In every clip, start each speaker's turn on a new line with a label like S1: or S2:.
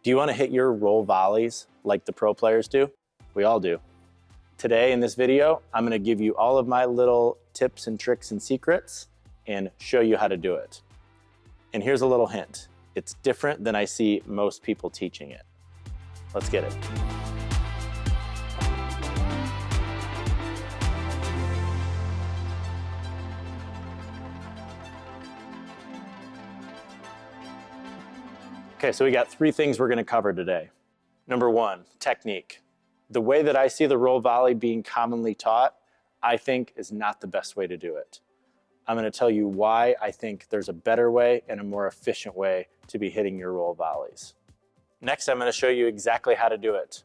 S1: Do you want to hit your roll volleys like the pro players do? We all do. Today in this video, I'm going to give you all of my little tips and tricks and secrets and show you how to do it. And here's a little hint. It's different than I see most people teaching it. Let's get it. Okay, so we got three things we're going to cover today. Number one, technique. The way that I see the roll volley being commonly taught, I think is not the best way to do it. I'm going to tell you why I think there's a better way and a more efficient way to be hitting your roll volleys. Next, I'm going to show you exactly how to do it.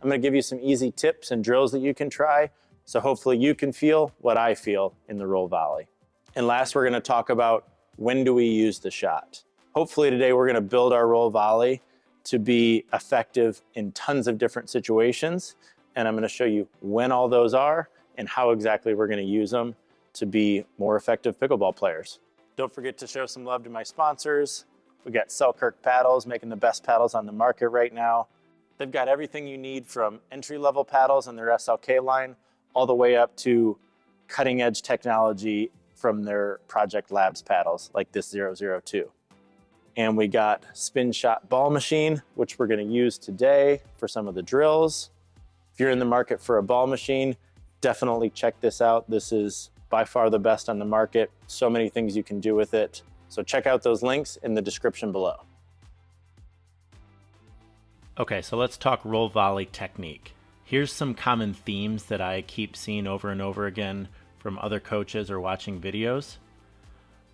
S1: I'm going to give you some easy tips and drills that you can try, so hopefully you can feel what I feel in the roll volley. And last, we're going to talk about when do we use the shot. Hopefully today we're going to build our roll volley to be effective in tons of different situations, and I'm going to show you when all those are and how exactly we're going to use them to be more effective pickleball players. Don't forget to show some love to my sponsors. We got Selkirk paddles, making the best paddles on the market right now. They've got everything you need from entry-level paddles on their SLK line all the way up to cutting-edge technology from their Project Labs paddles like this 002. And we got Spinshot Ball Machine, which we're going to use today for some of the drills. If you're in the market for a ball machine, definitely check this out. This is by far the best on the market. So many things you can do with it. So check out those links in the description below.
S2: Okay, so let's talk roll volley technique. Here's some common themes that I keep seeing over and over again from other coaches or watching videos.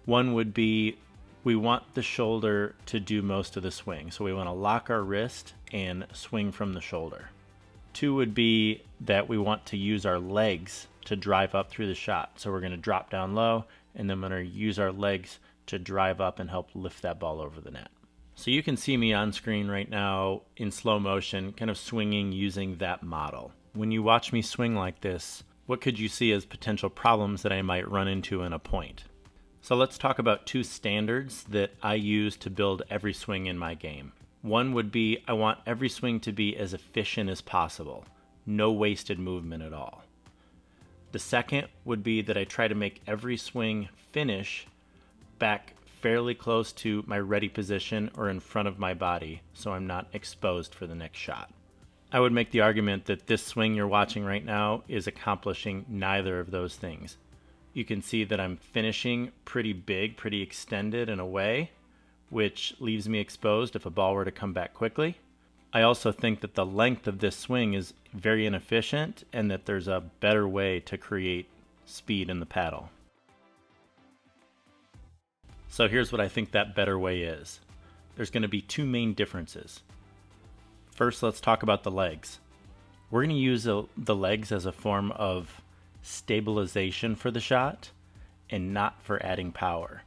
S2: One would be we want the shoulder to do most of the swing. So we want to lock our wrist and swing from the shoulder. Two would be that we want to use our legs to drive up through the shot. So we're going to drop down low and then we're going to use our legs to drive up and help lift that ball over the net. So you can see me on screen right now in slow motion, kind of swinging using that model. When you watch me swing like this, what could you see as potential problems that I might run into in a point? So let's talk about two standards that I use to build every swing in my game. One would be I want every swing to be as efficient as possible, no wasted movement at all. The second would be that I try to make every swing finish back fairly close to my ready position or in front of my body so I'm not exposed for the next shot. I would make the argument that this swing you're watching right now is accomplishing neither of those things. You can see that I'm finishing pretty big, pretty extended in a way, which leaves me exposed if a ball were to come back quickly. I also think that the length of this swing is very inefficient and that there's a better way to create speed in the paddle. So here's what I think that better way is. There's going to be two main differences. First, let's talk about the legs. We're going to use the legs as a form of stabilization for the shot and not for adding power.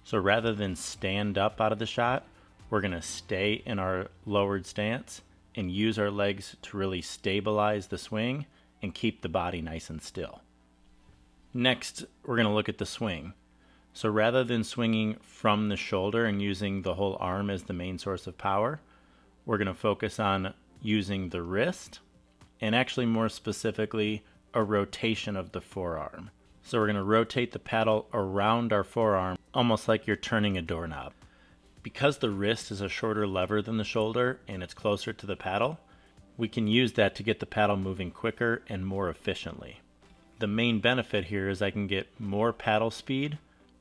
S2: So rather than stand up out of the shot, we're going to stay in our lowered stance and use our legs to really stabilize the swing and keep the body nice and still. Next, we're going to look at the swing. So rather than swinging from the shoulder and using the whole arm as the main source of power, we're going to focus on using the wrist and actually more specifically a rotation of the forearm. So we're going to rotate the paddle around our forearm, almost like you're turning a doorknob. Because the wrist is a shorter lever than the shoulder and it's closer to the paddle, we can use that to get the paddle moving quicker and more efficiently. The main benefit here is I can get more paddle speed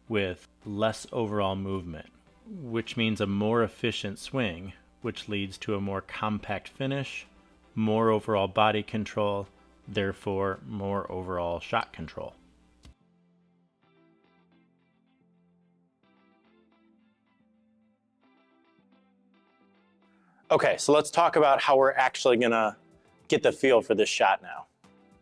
S2: with less overall movement, which means a more efficient swing, which leads to a more compact finish, more overall body control, therefore more overall shot control.
S1: Okay, so let's talk about how we're actually gonna get the feel for this shot now.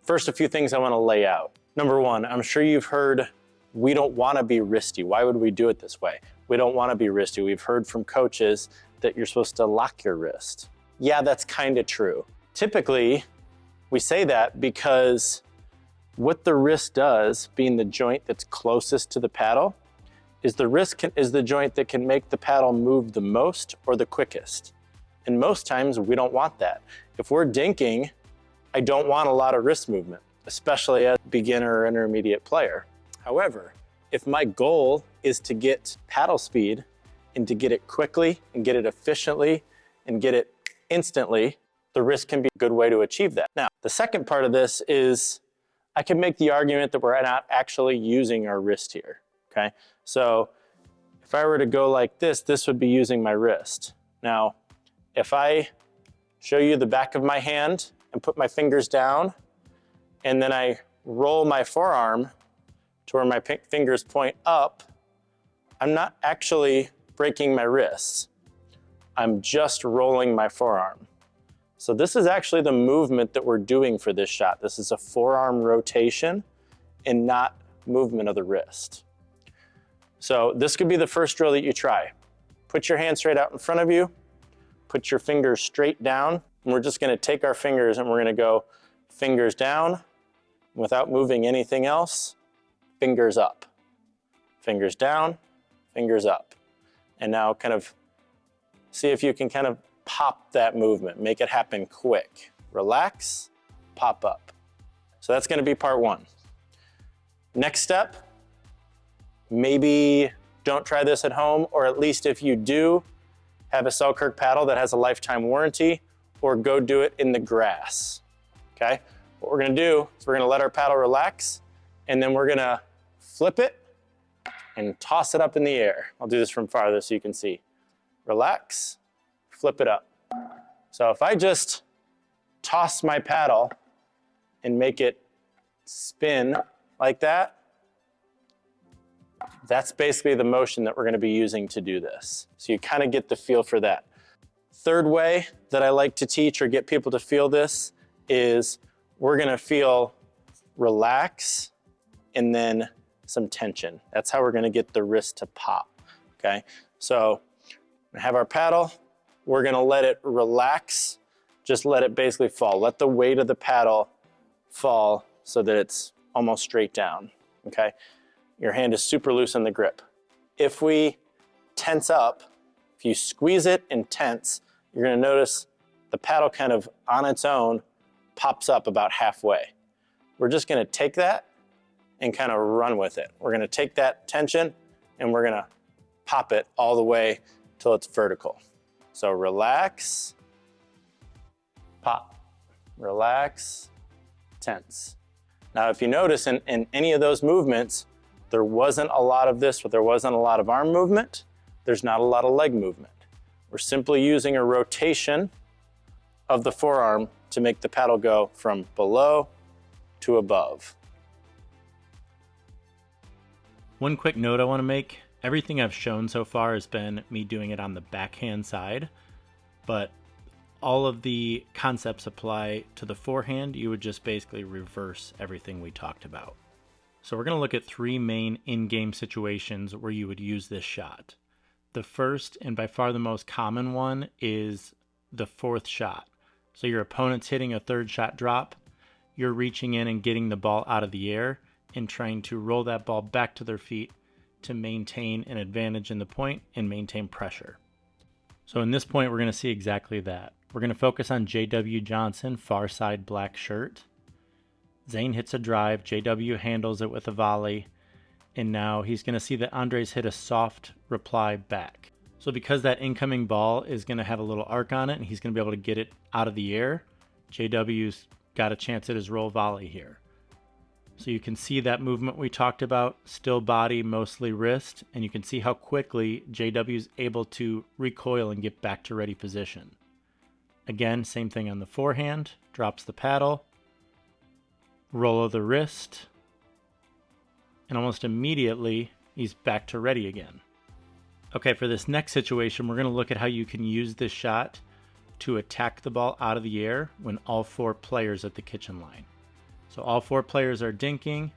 S1: First, a few things I wanna lay out. Number one, I'm sure you've heard we don't wanna be wristy. Why would we do it this way? We don't wanna be wristy. We've heard from coaches that you're supposed to lock your wrist. Yeah, that's kinda true. Typically, we say that because what the wrist does, being the joint that's closest to the paddle, is the wrist is the joint that can make the paddle move the most or the quickest. And most times we don't want that. If we're dinking, I don't want a lot of wrist movement, especially as a beginner or intermediate player. However, if my goal is to get paddle speed and to get it quickly and get it efficiently and get it instantly, the wrist can be a good way to achieve that. Now, the second part of this is I can make the argument that we're not actually using our wrist here, okay? So if I were to go like this, this would be using my wrist. Now, if I show you the back of my hand and put my fingers down, and then I roll my forearm to where my fingers point up, I'm not actually breaking my wrists. I'm just rolling my forearm. So this is actually the movement that we're doing for this shot. This is a forearm rotation and not movement of the wrist. So this could be the first drill that you try. Put your hand straight out in front of you, put your fingers straight down, and we're just gonna take our fingers and we're gonna go fingers down without moving anything else, fingers up. Fingers down, fingers up. And now kind of see if you can kind of pop that movement, make it happen quick. Relax, pop up. So that's gonna be part one. Next step, maybe don't try this at home, or at least if you do, have a Selkirk paddle that has a lifetime warranty, or go do it in the grass, okay? What we're gonna do is we're gonna let our paddle relax, and then we're gonna flip it and toss it up in the air. I'll do this from farther so you can see. Relax, flip it up. So if I just toss my paddle and make it spin like that, that's basically the motion that we're gonna be using to do this. So you kind of get the feel for that. Third way that I like to teach or get people to feel this is we're gonna feel relax and then some tension. That's how we're gonna get the wrist to pop, okay? So we have our paddle, we're gonna let it relax, just let it basically fall. Let the weight of the paddle fall so that it's almost straight down, okay? Your hand is super loose in the grip. If we tense up, if you squeeze it and tense, you're gonna notice the paddle kind of on its own pops up about halfway. We're just gonna take that and kind of run with it. We're gonna take that tension and we're gonna pop it all the way till it's vertical. So relax, pop, relax, tense. Now if you notice in any of those movements, there wasn't a lot of this, but there wasn't a lot of arm movement. There's not a lot of leg movement. We're simply using a rotation of the forearm to make the paddle go from below to above.
S2: One quick note I want to make. Everything I've shown so far has been me doing it on the backhand side, but all of the concepts apply to the forehand. You would just basically reverse everything we talked about. So we're going to look at three main in-game situations where you would use this shot. The first, and by far the most common one, is the fourth shot. So your opponent's hitting a third shot drop, you're reaching in and getting the ball out of the air and trying to roll that ball back to their feet to maintain an advantage in the point and maintain pressure. So in this point, we're going to see exactly that. We're going to focus on J.W. Johnson, far side black shirt. Zane hits a drive, J.W. handles it with a volley, and now he's going to see that Andres hit a soft reply back. So because that incoming ball is going to have a little arc on it and he's going to be able to get it out of the air, J.W.'s got a chance at his roll volley here. So you can see that movement we talked about, still body, mostly wrist, and you can see how quickly J.W.'s able to recoil and get back to ready position. Again, same thing on the forehand, drops the paddle, roll of the wrist, and almost immediately he's back to ready again. Okay, for this next situation, we're going to look at how you can use this shot to attack the ball out of the air when all four players at the kitchen line. So all four players are dinking.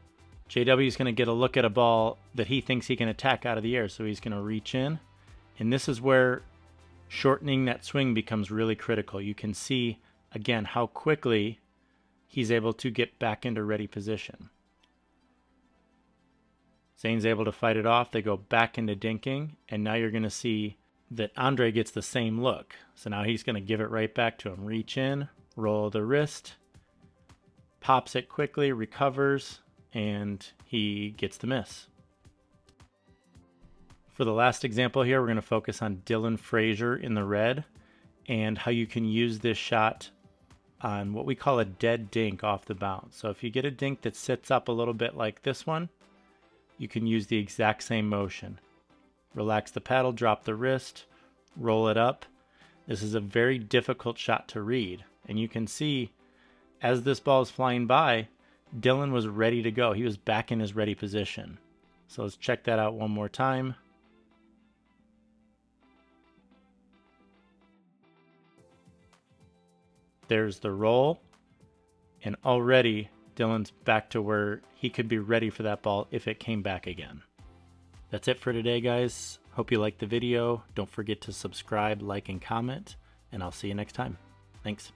S2: JW is going to get a look at a ball that he thinks he can attack out of the air, so he's going to reach in. And this is where shortening that swing becomes really critical. You can see, again, how quickly he's able to get back into ready position. Zane's able to fight it off. They go back into dinking, and now you're going to see that Andre gets the same look. So now he's going to give it right back to him. Reach in, roll the wrist, pops it quickly, recovers, and he gets the miss. For the last example here, we're going to focus on Dylan Frazier in the red and how you can use this shot on what we call a dead dink off the bounce. So if you get a dink that sits up a little bit like this one, you can use the exact same motion. Relax the paddle, drop the wrist, roll it up. This is a very difficult shot to read. And you can see as this ball is flying by, Dylan was ready to go. He was back in his ready position. So let's check that out one more time. There's the roll. And already Dylan's back to where he could be ready for that ball if it came back again. That's it for today, guys. Hope you liked the video. Don't forget to subscribe, like, and comment, and I'll see you next time. Thanks.